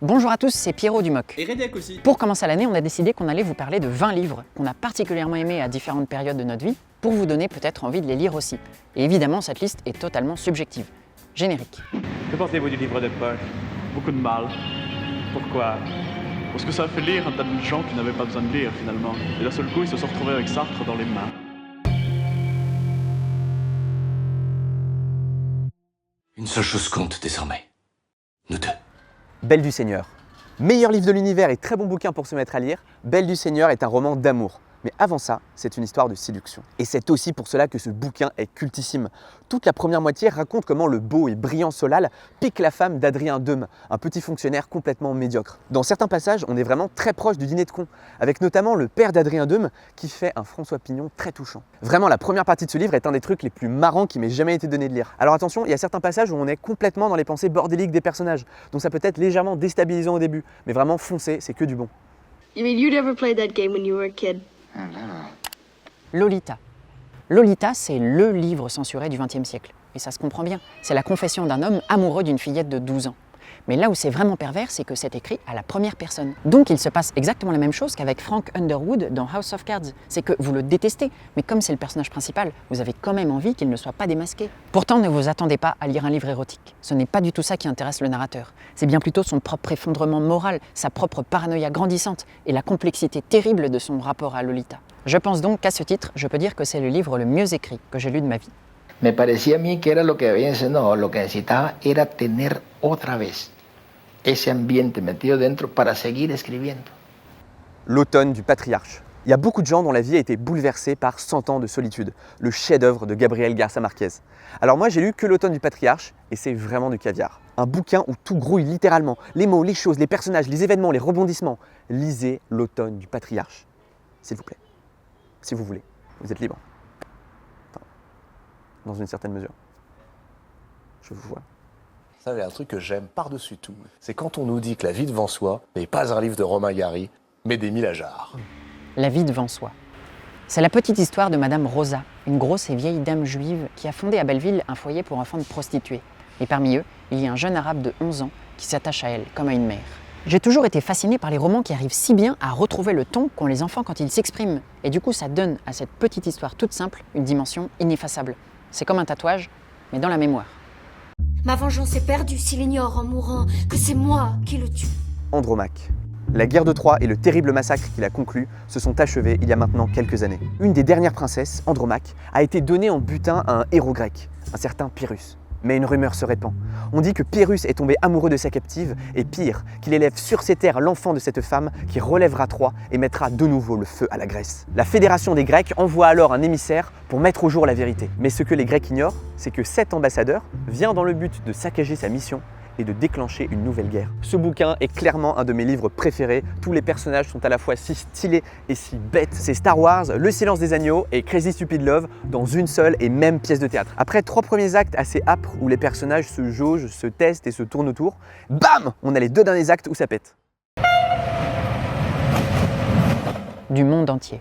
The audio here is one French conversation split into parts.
Bonjour à tous, c'est Pierrot du MOC. Et Redek aussi. Pour commencer l'année, on a décidé qu'on allait vous parler de 20 livres qu'on a particulièrement aimés à différentes périodes de notre vie, pour vous donner peut-être envie de les lire aussi. Et évidemment, cette liste est totalement subjective. Générique. Que pensez-vous du livre de poche? Beaucoup de mal. Pourquoi? Parce que ça a fait lire un tas de gens qui n'avaient pas besoin de lire finalement. Et d'un seul coup, ils se sont retrouvés avec Sartre dans les mains. Une seule chose compte désormais. Nous deux. Belle du Seigneur. Meilleur livre de l'univers et très bon bouquin pour se mettre à lire, Belle du Seigneur est un roman d'amour. Mais avant ça, c'est une histoire de séduction. Et c'est aussi pour cela que ce bouquin est cultissime. Toute la première moitié raconte comment le beau et brillant Solal pique la femme d'Adrien Deume, un petit fonctionnaire complètement médiocre. Dans certains passages, on est vraiment très proche du dîner de cons, avec notamment le père d'Adrien Deume qui fait un François Pignon très touchant. Vraiment, la première partie de ce livre est un des trucs les plus marrants qui m'ait jamais été donné de lire. Alors attention, il y a certains passages où on est complètement dans les pensées bordéliques des personnages, donc ça peut être légèrement déstabilisant au début, mais vraiment foncez, c'est que du bon. You mean you never played that game when you were a kid? Lolita. Lolita, c'est le livre censuré du XXe siècle. Et ça se comprend bien. C'est la confession d'un homme amoureux d'une fillette de 12 ans. Mais là où c'est vraiment pervers, c'est que c'est écrit à la première personne. Donc il se passe exactement la même chose qu'avec Frank Underwood dans House of Cards. C'est que vous le détestez, mais comme c'est le personnage principal, vous avez quand même envie qu'il ne soit pas démasqué. Pourtant, ne vous attendez pas à lire un livre érotique. Ce n'est pas du tout ça qui intéresse le narrateur. C'est bien plutôt son propre effondrement moral, sa propre paranoïa grandissante et la complexité terrible de son rapport à Lolita. Je pense donc qu'à ce titre, je peux dire que c'est le livre le mieux écrit que j'ai lu de ma vie. Me parecía a mí que era lo que había enseñado, lo que necesitaba era tener otra vez ese ambiente metido dentro para seguir escribiendo. L'automne du patriarche. Il y a beaucoup de gens dont la vie a été bouleversée par 100 ans de solitude, le chef-d'œuvre de Gabriel Garcia Marquez. Alors moi j'ai lu que l'automne du patriarche et c'est vraiment du caviar. Un bouquin où tout grouille littéralement, les mots, les choses, les personnages, les événements, les rebondissements. Lisez l'automne du patriarche, s'il vous plaît. Si vous voulez, vous êtes libre. Enfin, dans une certaine mesure. Je vous vois. Ça, il y a un truc que j'aime par-dessus tout, c'est quand on nous dit que La vie devant soi n'est pas un livre de Romain Gary, mais d'Émile Ajar. La vie devant soi. C'est la petite histoire de Madame Rosa, une grosse et vieille dame juive qui a fondé à Belleville un foyer pour enfants de prostituées. Et parmi eux, il y a un jeune arabe de 11 ans qui s'attache à elle comme à une mère. J'ai toujours été fascinée par les romans qui arrivent si bien à retrouver le ton qu'ont les enfants quand ils s'expriment. Et du coup, ça donne à cette petite histoire toute simple une dimension ineffaçable. C'est comme un tatouage, mais dans la mémoire. Ma vengeance est perdue s'il ignore en mourant que c'est moi qui le tue. Andromaque. La guerre de Troie et le terrible massacre qui l'a conclu se sont achevés il y a maintenant quelques années. Une des dernières princesses, Andromaque, a été donnée en butin à un héros grec, un certain Pyrrhus. Mais une rumeur se répand. On dit que Pyrrhus est tombé amoureux de sa captive, et pire, qu'il élève sur ces terres l'enfant de cette femme qui relèvera Troie et mettra de nouveau le feu à la Grèce. La fédération des Grecs envoie alors un émissaire pour mettre au jour la vérité. Mais ce que les Grecs ignorent, c'est que cet ambassadeur vient dans le but de saccager sa mission et de déclencher une nouvelle guerre. Ce bouquin est clairement un de mes livres préférés. Tous les personnages sont à la fois si stylés et si bêtes. C'est Star Wars, Le Silence des Agneaux et Crazy Stupid Love dans une seule et même pièce de théâtre. Après 3 premiers actes assez âpres où les personnages se jaugent, se testent et se tournent autour, bam, on a les 2 derniers actes où ça pète. Du monde entier.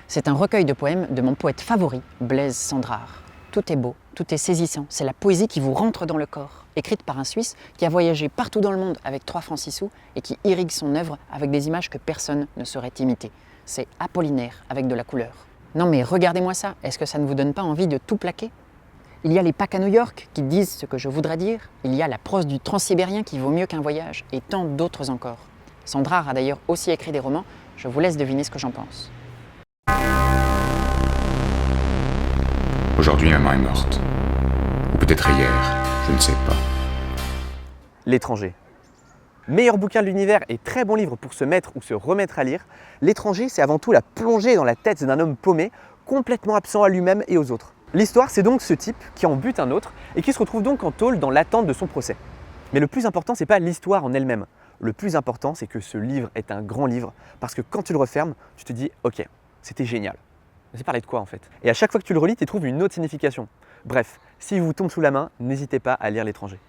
C'est un recueil de poèmes de mon poète favori, Blaise Cendrars. Tout est beau, tout est saisissant, c'est la poésie qui vous rentre dans le corps, écrite par un Suisse qui a voyagé partout dans le monde avec 3 francs 6 sous et qui irrigue son œuvre avec des images que personne ne saurait imiter. C'est Apollinaire avec de la couleur. Non mais regardez-moi ça, est-ce que ça ne vous donne pas envie de tout plaquer? Il y a les Pâques à New York qui disent ce que je voudrais dire, il y a la prose du transsibérien qui vaut mieux qu'un voyage, et tant d'autres encore. Cendrars a d'ailleurs aussi écrit des romans, je vous laisse deviner ce que j'en pense. Aujourd'hui, maman est morte. Ou peut-être hier, je ne sais pas. L'étranger. Meilleur bouquin de l'univers et très bon livre pour se mettre ou se remettre à lire, L'étranger, c'est avant tout la plongée dans la tête d'un homme paumé, complètement absent à lui-même et aux autres. L'histoire, c'est donc ce type qui en bute un autre et qui se retrouve donc en tôle dans l'attente de son procès. Mais le plus important, c'est pas l'histoire en elle-même. Le plus important, c'est que ce livre est un grand livre parce que quand tu le refermes, tu te dis « Ok, c'était génial ». C'est parler de quoi en fait? Et à chaque fois que tu le relis, tu trouves une autre signification. Bref, s'il vous tombe sous la main, n'hésitez pas à lire L'étranger.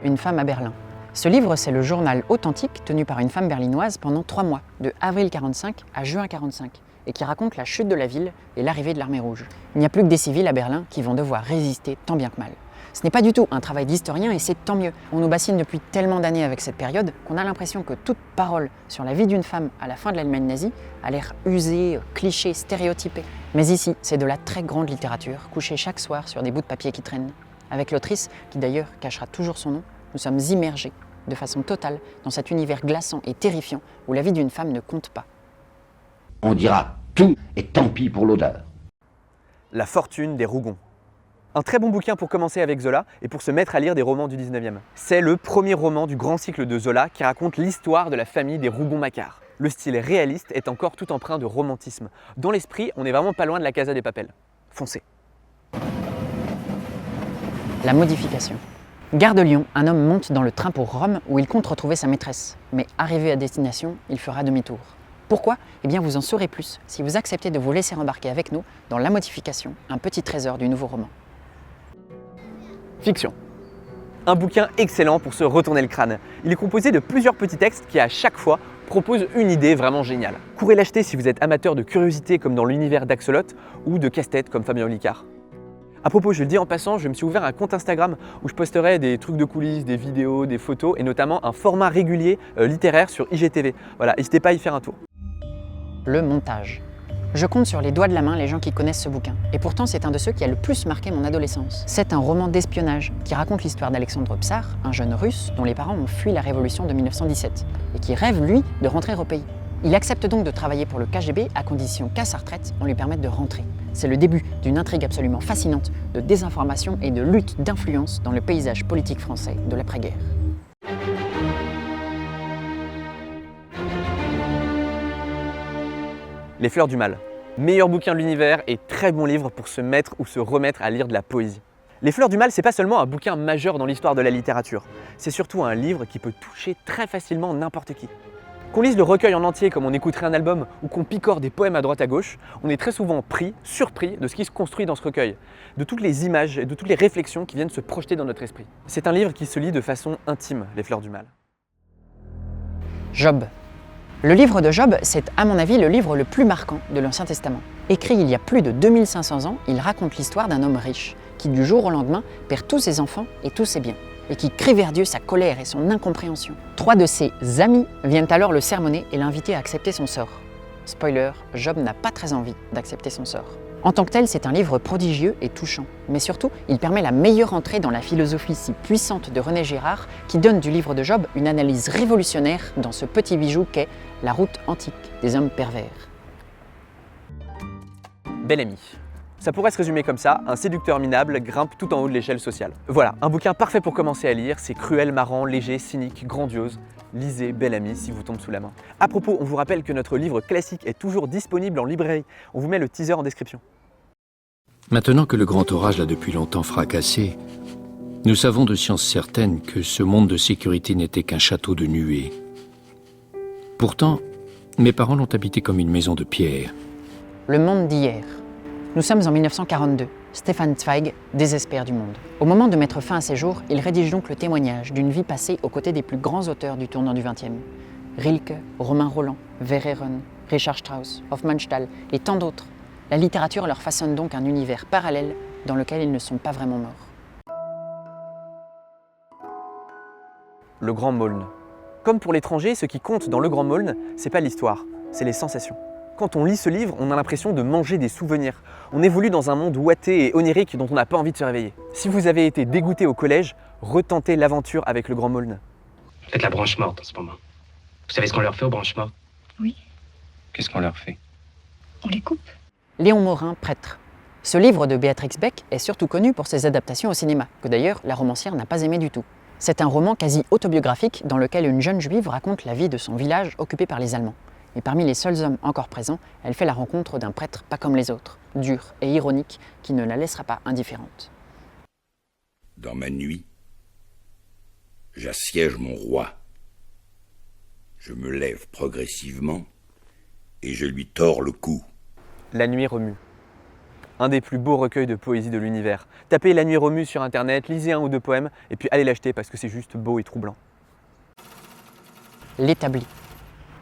Une femme à Berlin. Ce livre, c'est le journal authentique tenu par une femme berlinoise pendant 3 mois, de avril 45 à juin 45, et qui raconte la chute de la ville et l'arrivée de l'armée rouge. Il n'y a plus que des civils à Berlin qui vont devoir résister tant bien que mal. Ce n'est pas du tout un travail d'historien et c'est tant mieux. On nous bassine depuis tellement d'années avec cette période qu'on a l'impression que toute parole sur la vie d'une femme à la fin de l'Allemagne nazie a l'air usée, cliché, stéréotypée. Mais ici, c'est de la très grande littérature, couchée chaque soir sur des bouts de papier qui traînent. Avec l'autrice, qui d'ailleurs cachera toujours son nom, nous sommes immergés de façon totale dans cet univers glaçant et terrifiant où la vie d'une femme ne compte pas. On dira tout et tant pis pour l'odeur. La fortune des Rougon. Un très bon bouquin pour commencer avec Zola et pour se mettre à lire des romans du 19e. C'est le premier roman du grand cycle de Zola qui raconte l'histoire de la famille des Rougon-Macquart. Le style réaliste est encore tout empreint de romantisme. Dans l'esprit, on n'est vraiment pas loin de la Casa des Papel. Foncez. La modification. Gare de Lyon, un homme monte dans le train pour Rome où il compte retrouver sa maîtresse. Mais arrivé à destination, il fera demi-tour. Pourquoi ? Eh bien vous en saurez plus si vous acceptez de vous laisser embarquer avec nous dans La Modification, un petit trésor du nouveau roman. Fiction. Un bouquin excellent pour se retourner le crâne. Il est composé de plusieurs petits textes qui à chaque fois proposent une idée vraiment géniale. Courez l'acheter si vous êtes amateur de curiosité comme dans l'univers d'Axolot ou de casse-tête comme Fabien Olicard. À propos, je le dis en passant, je me suis ouvert un compte Instagram où je posterai des trucs de coulisses, des vidéos, des photos et notamment un format régulier littéraire sur IGTV. Voilà, n'hésitez pas à y faire un tour. Le montage. Je compte sur les doigts de la main les gens qui connaissent ce bouquin. Et pourtant, c'est un de ceux qui a le plus marqué mon adolescence. C'est un roman d'espionnage qui raconte l'histoire d'Alexandre Psar, un jeune russe dont les parents ont fui la révolution de 1917 et qui rêve, lui, de rentrer au pays. Il accepte donc de travailler pour le KGB à condition qu'à sa retraite, on lui permette de rentrer. C'est le début d'une intrigue absolument fascinante de désinformation et de lutte d'influence dans le paysage politique français de l'après-guerre. Les Fleurs du Mal. Meilleur bouquin de l'univers et très bon livre pour se mettre ou se remettre à lire de la poésie. Les Fleurs du Mal, c'est pas seulement un bouquin majeur dans l'histoire de la littérature, c'est surtout un livre qui peut toucher très facilement n'importe qui. Qu'on lise le recueil en entier comme on écouterait un album ou qu'on picore des poèmes à droite à gauche, on est très souvent surpris de ce qui se construit dans ce recueil, de toutes les images et de toutes les réflexions qui viennent se projeter dans notre esprit. C'est un livre qui se lit de façon intime, Les Fleurs du Mal. Job. Le livre de Job, c'est à mon avis le livre le plus marquant de l'Ancien Testament. Écrit il y a plus de 2500 ans, il raconte l'histoire d'un homme riche qui du jour au lendemain perd tous ses enfants et tous ses biens et qui crie vers Dieu sa colère et son incompréhension. 3 de ses amis viennent alors le sermonner et l'inviter à accepter son sort. Spoiler, Job n'a pas très envie d'accepter son sort. En tant que tel, c'est un livre prodigieux et touchant, mais surtout, il permet la meilleure entrée dans la philosophie si puissante de René Girard, qui donne du livre de Job une analyse révolutionnaire dans ce petit bijou qu'est la route antique des hommes pervers. Bel Ami. Ça pourrait se résumer comme ça, un séducteur minable grimpe tout en haut de l'échelle sociale. Voilà, un bouquin parfait pour commencer à lire, c'est cruel, marrant, léger, cynique, grandiose. Lisez Bel Ami si vous tombe sous la main. À propos, on vous rappelle que notre livre classique est toujours disponible en librairie. On vous met le teaser en description. Maintenant que le grand orage l'a depuis longtemps fracassé, nous savons de science certaine que ce monde de sécurité n'était qu'un château de nuées. Pourtant, mes parents l'ont habité comme une maison de pierre. Le monde d'hier. Nous sommes en 1942. Stefan Zweig désespère du monde. Au moment de mettre fin à ses jours, il rédige donc le témoignage d'une vie passée aux côtés des plus grands auteurs du tournant du XXe. Rilke, Romain Rolland, Verhaeren, Richard Strauss, Hofmannsthal et tant d'autres. La littérature leur façonne donc un univers parallèle dans lequel ils ne sont pas vraiment morts. Le Grand Maulne. Comme pour l'étranger, ce qui compte dans Le Grand Maulne, c'est pas l'histoire, c'est les sensations. Quand on lit ce livre, on a l'impression de manger des souvenirs. On évolue dans un monde ouaté et onirique dont on n'a pas envie de se réveiller. Si vous avez été dégoûté au collège, retentez l'aventure avec Le Grand Maulne. Faites la branche morte en ce moment. Vous savez ce qu'on leur fait aux branches mortes? Oui. Qu'est-ce qu'on leur fait? On les coupe. Léon Morin, prêtre. Ce livre de Béatrix Beck est surtout connu pour ses adaptations au cinéma, que d'ailleurs la romancière n'a pas aimé du tout. C'est un roman quasi autobiographique dans lequel une jeune juive raconte la vie de son village occupé par les Allemands. Et parmi les seuls hommes encore présents, elle fait la rencontre d'un prêtre pas comme les autres, dur et ironique, qui ne la laissera pas indifférente. Dans ma nuit, j'assiège mon roi. Je me lève progressivement et je lui tords le cou. La nuit remue. Un des plus beaux recueils de poésie de l'univers. Tapez La nuit remue sur internet, lisez 1 ou 2 poèmes et puis allez l'acheter parce que c'est juste beau et troublant. L'établi.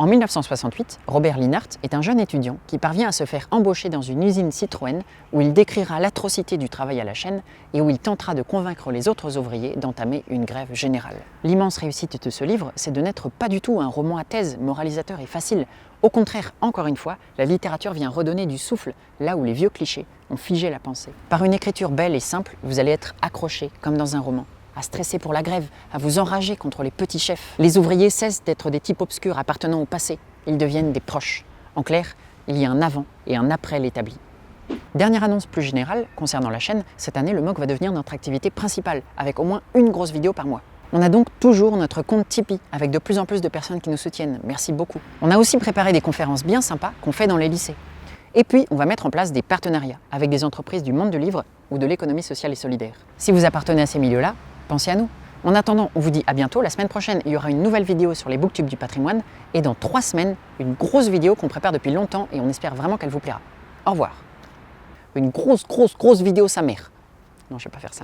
En 1968, Robert Linhart est un jeune étudiant qui parvient à se faire embaucher dans une usine Citroën où il décrira l'atrocité du travail à la chaîne et où il tentera de convaincre les autres ouvriers d'entamer une grève générale. L'immense réussite de ce livre, c'est de n'être pas du tout un roman à thèse, moralisateur et facile. Au contraire, encore une fois, la littérature vient redonner du souffle là où les vieux clichés ont figé la pensée. Par une écriture belle et simple, vous allez être accroché comme dans un roman, à stresser pour la grève, à vous enrager contre les petits chefs. Les ouvriers cessent d'être des types obscurs appartenant au passé, ils deviennent des proches. En clair, il y a un avant et un après l'établi. Dernière annonce plus générale, concernant la chaîne, cette année le MOOC va devenir notre activité principale, avec au moins une grosse vidéo par mois. On a donc toujours notre compte Tipeee, avec de plus en plus de personnes qui nous soutiennent, merci beaucoup. On a aussi préparé des conférences bien sympas qu'on fait dans les lycées. Et puis, on va mettre en place des partenariats avec des entreprises du monde du livre ou de l'économie sociale et solidaire. Si vous appartenez à ces milieux-là, pensez à nous. En attendant, on vous dit à bientôt. La semaine prochaine, il y aura une nouvelle vidéo sur les booktubes du patrimoine. Et dans 3 semaines, une grosse vidéo qu'on prépare depuis longtemps et on espère vraiment qu'elle vous plaira. Au revoir. Une grosse vidéo sa mère. Non, je vais pas faire ça.